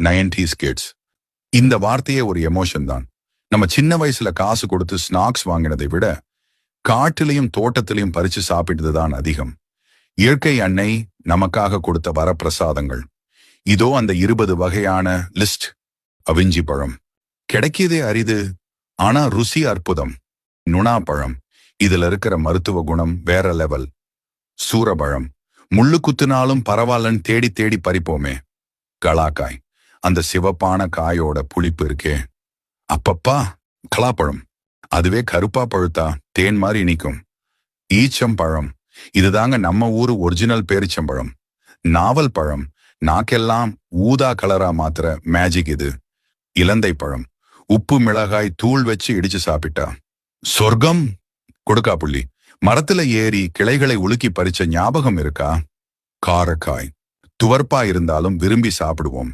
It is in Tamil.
90s kids. இந்த வார்த்தையே ஒரு எமோஷன் தான். நம்ம சின்ன வயசுல காசு கொடுத்து ஸ்நாக்ஸ் வாங்கினதை விட காட்டிலையும் தோட்டத்திலையும் பறிச்சு சாப்பிட்டது தான் அதிகம். இயற்கை அன்னை நமக்காக கொடுத்த வரப்பிரசாதங்கள். இதோ அந்த 20 வகையான லிஸ்ட். அவிஞ்சி பழம் கிடைக்கியதே அரிது, ஆனா ருசி அற்புதம். நுணா பழம், இதுல இருக்கிற மருத்துவ குணம் வேற லெவல். சூரபழம், முள்ளு குத்துனாலும் பரவாயில்லன்னு தேடி தேடி பறிப்போமே. கலாக்காய், அந்த சிவப்பான காயோட புளிப்பு இருக்கே அப்பப்பா. கலாப்பழம், அதுவே கருப்பா பழுத்தா தேன் மாதிரி இனிக்கும். ஈச்சம்பழம், இதுதாங்க நம்ம ஊரு ஒரிஜினல் பேரிச்சம்பழம். நாவல் பழம், நாக்கெல்லாம் ஊதா கலரா மாத்திர மேஜிக் இது. இலந்தை பழம், உப்பு மிளகாய் தூள் வச்சு இடிச்சு சாப்பிட்டா சொர்க்கம். கொடுக்கா புள்ளி, மரத்துல ஏறி கிளைகளை உலுக்கி பறிச்ச ஞாபகம் இருக்கா? காரக்காய், துவர்ப்பா இருந்தாலும் விரும்பி சாப்பிடுவோம்.